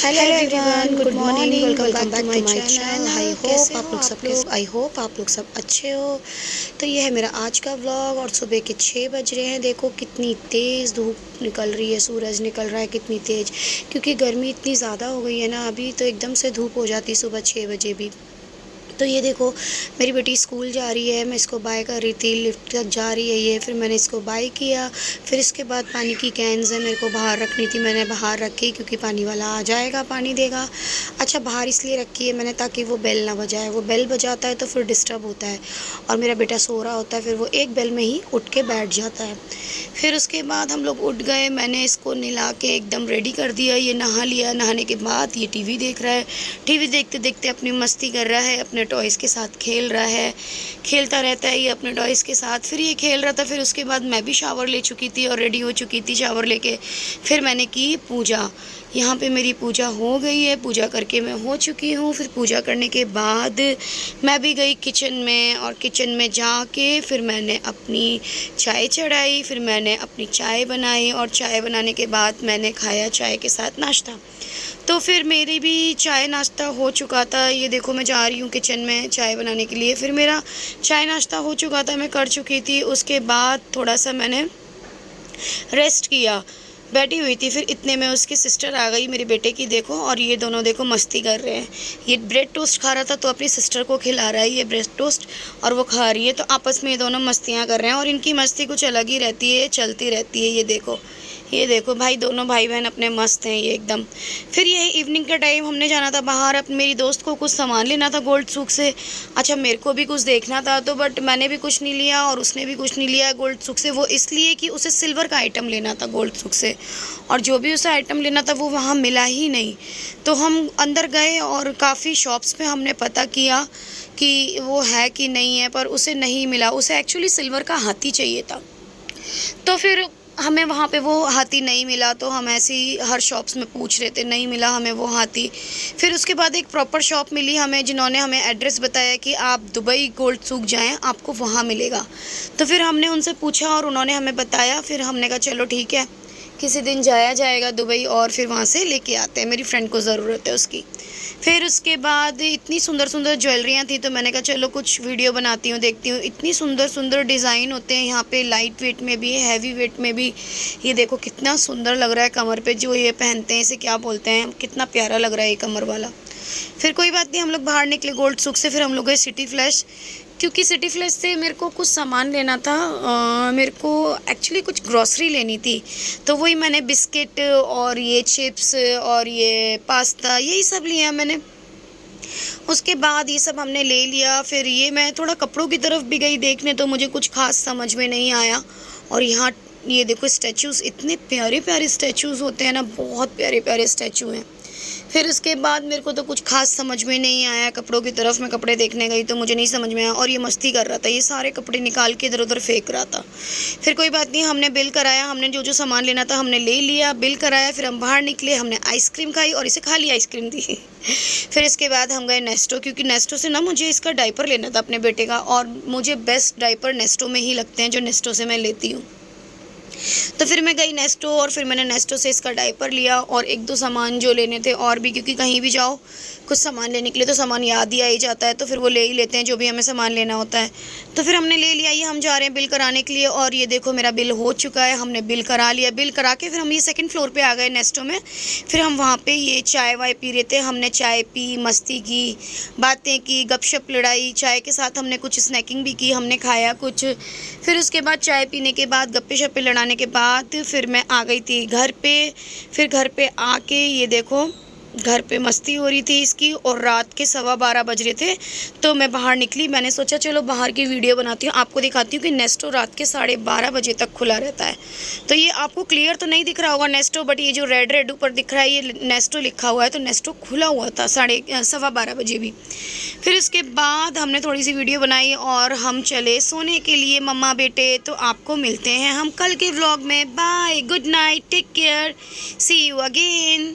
Hello everyone, good morning, welcome back to my channel. I hope आप लोग सब अच्छे हो। तो ये है मेरा आज का व्लॉग और सुबह के 6 बज रहे हैं। देखो कितनी तेज़ धूप निकल रही है, सूरज निकल रहा है कितनी तेज़, क्योंकि गर्मी इतनी ज़्यादा हो गई है ना। अभी तो एकदम से धूप हो जाती सुबह 6 बजे भी। तो ये देखो मेरी बेटी स्कूल जा रही है, मैं इसको बाय कर रही थी, लिफ्ट तक जा रही है ये, फिर मैंने इसको बाय किया। फिर इसके बाद पानी की कैन्स है, मेरे को बाहर रखनी थी, मैंने बाहर रखी क्योंकि पानी वाला आ जाएगा, पानी देगा। अच्छा, बाहर इसलिए रखी है मैंने ताकि वो बेल ना बजाए, वो बेल बजाता है तो फिर डिस्टर्ब होता है और मेरा बेटा सो रहा होता है, फिर वो एक बेल में ही उठ के बैठ जाता है। फिर उसके बाद हम लोग उठ गए, मैंने इसको नहला के एकदम रेडी कर दिया, ये नहा लिया। नहाने के बाद ये टीवी देख रहा है, टीवी देखते देखते अपनी मस्ती कर रहा है, अपने टॉयज़ के साथ खेल रहा है, खेलता रहता है ये अपने टॉयज़ के साथ। फिर ये खेल रहा था, फिर उसके बाद मैं भी शावर ले चुकी थी और रेडी हो चुकी थी शावर लेके। फिर मैंने की पूजा, यहाँ पे मेरी पूजा हो गई है, पूजा करके मैं हो चुकी हूँ। फिर पूजा करने के बाद मैं भी गई किचन में और किचन में जाके फिर मैंने अपनी चाय चढ़ाई, फिर मैंने अपनी चाय बनाई और चाय बनाने के बाद मैंने खाया चाय के साथ नाश्ता। तो फिर मेरी भी चाय नाश्ता हो चुका था। ये देखो मैं जा रही हूँ किचन में चाय बनाने के लिए। फिर मेरा चाय नाश्ता हो चुका था, मैं कर चुकी थी। उसके बाद थोड़ा सा मैंने रेस्ट किया, बैठी हुई थी। फिर इतने में उसकी सिस्टर आ गई मेरे बेटे की, देखो, और ये दोनों देखो मस्ती कर रहे हैं। ये ब्रेड टोस्ट खा रहा था तो अपनी सिस्टर को खिला रहा है ये ब्रेड टोस्ट, और वो खा रही है। तो आपस में ये दोनों मस्तियाँ कर रहे हैं और इनकी मस्ती कुछ अलग ही रहती है, चलती रहती है। ये देखो भाई, दोनों भाई बहन अपने मस्त हैं ये एकदम। फिर ये इवनिंग का टाइम हमने जाना था बाहर, अब मेरी दोस्त को कुछ सामान लेना था गोल्ड सूक से। अच्छा, मेरे को भी कुछ देखना था तो बट मैंने भी कुछ नहीं लिया और उसने भी कुछ नहीं लिया गोल्ड सूक से। वो इसलिए कि उसे सिल्वर का आइटम लेना था गोल्ड सूक से, और जो भी उसे आइटम लेना था वो वहाँ मिला ही नहीं। तो हम अंदर गए और काफ़ी शॉप्स पे हमने पता किया कि वो है कि नहीं है, पर उसे नहीं मिला। उसे एक्चुअली सिल्वर का हाथी चाहिए था। तो फिर हमें वहाँ पे वो हाथी नहीं मिला, तो हम ऐसे ही हर शॉप्स में पूछ रहे थे, नहीं मिला हमें वो हाथी। फिर उसके बाद एक प्रॉपर शॉप मिली हमें, जिन्होंने हमें एड्रेस बताया कि आप दुबई गोल्ड सूक जाएं, आपको वहाँ मिलेगा। तो फिर हमने उनसे पूछा और उन्होंने हमें बताया। फिर हमने कहा चलो ठीक है, किसी दिन जाया जाएगा दुबई और फिर वहाँ से लेके आते हैं, मेरी फ्रेंड को ज़रूरत है उसकी। फिर उसके बाद इतनी सुंदर सुंदर ज्वेलरियाँ थी तो मैंने कहा चलो कुछ वीडियो बनाती हूँ, देखती हूँ। इतनी सुंदर सुंदर डिज़ाइन होते हैं यहाँ पे, लाइट वेट में भी, हैवी वेट में भी। ये देखो कितना सुंदर लग रहा है कमर पे जो ये पहनते हैं, इसे क्या बोलते हैं, कितना प्यारा लग रहा है ये कमर वाला। फिर कोई बात नहीं, हम लोग बाहर निकले गोल्ड सूक से। फिर हम लोग गए सिटी फ्लैश, क्योंकि सिटी फ्लैश से मेरे को कुछ सामान लेना था। मेरे को एक्चुअली कुछ ग्रॉसरी लेनी थी, तो वही मैंने बिस्किट और ये चिप्स और ये पास्ता यही सब लिया मैंने। उसके बाद ये सब हमने ले लिया। फिर ये मैं थोड़ा कपड़ों की तरफ भी गई देखने, तो मुझे कुछ खास समझ में नहीं आया। और यहाँ ये देखो स्टैचूज़, इतने प्यारे प्यारे स्टैचूज़ होते हैं ना, बहुत प्यारे प्यारे स्टैचू हैं। फिर उसके बाद मेरे को तो कुछ खास समझ में नहीं आया कपड़ों की तरफ। मैं कपड़े देखने गई तो मुझे नहीं समझ में आया, और ये मस्ती कर रहा था, ये सारे कपड़े निकाल के इधर उधर फेंक रहा था। फिर कोई बात नहीं, हमने बिल कराया, हमने जो जो सामान लेना था हमने ले लिया, बिल कराया। फिर हम बाहर निकले, हमने आइसक्रीम खाई और इसे खाली आइसक्रीम दी। फिर इसके बाद हम गए नेस्टो, क्योंकि नेस्टो से ना मुझे इसका डायपर लेना था अपने बेटे का, और मुझे बेस्ट डायपर नेस्टो में ही लगते हैं जो नेस्टो से मैं लेती हूँ। तो फिर मैं गई नेस्टो और फिर मैंने नेस्टो से इसका डायपर लिया और एक दो सामान जो लेने थे और भी, क्योंकि कहीं भी जाओ कुछ सामान लेने के लिए तो सामान याद ही आ ही जाता है, तो फिर वो ले ही लेते हैं जो भी हमें सामान लेना होता है। तो फिर हमने ले लिया। ये हम जा रहे हैं बिल कराने के लिए, और ये देखो मेरा बिल हो चुका है, हमने बिल करा लिया। बिल करा के फिर हम ये सेकंड फ्लोर पे आ गए नेस्टो में। फिर हम वहाँ पे ये चाय वाय पी रहे थे, हमने चाय पी, मस्ती की, बातें की, गपशप लड़ाई। चाय के साथ हमने कुछ स्नैकिंग भी की, हमने खाया कुछ। फिर उसके बाद चाय पीने के बाद, गप्पे शप्पे लड़ाने के बाद फिर मैं आ गई थी घर पे। फिर घर पे आके ये देखो घर पे मस्ती हो रही थी इसकी, और रात के 12:15 बज रहे थे। तो मैं बाहर निकली, मैंने सोचा चलो बाहर की वीडियो बनाती हूँ, आपको दिखाती हूँ कि नेस्टो रात के 12:30 बजे तक खुला रहता है। तो ये आपको क्लियर तो नहीं दिख रहा होगा नेस्टो, बट ये जो रेड रेड ऊपर दिख रहा है ये नेस्टो लिखा हुआ है, तो नेस्टो खुला हुआ था 12:15 बजे भी। फिर इसके बाद हमने थोड़ी सी वीडियो बनाई और हम चले सोने के लिए मम्मा बेटे। तो आपको मिलते हैं हम कल के व्लॉग में। Bye, good night, take care, see you again.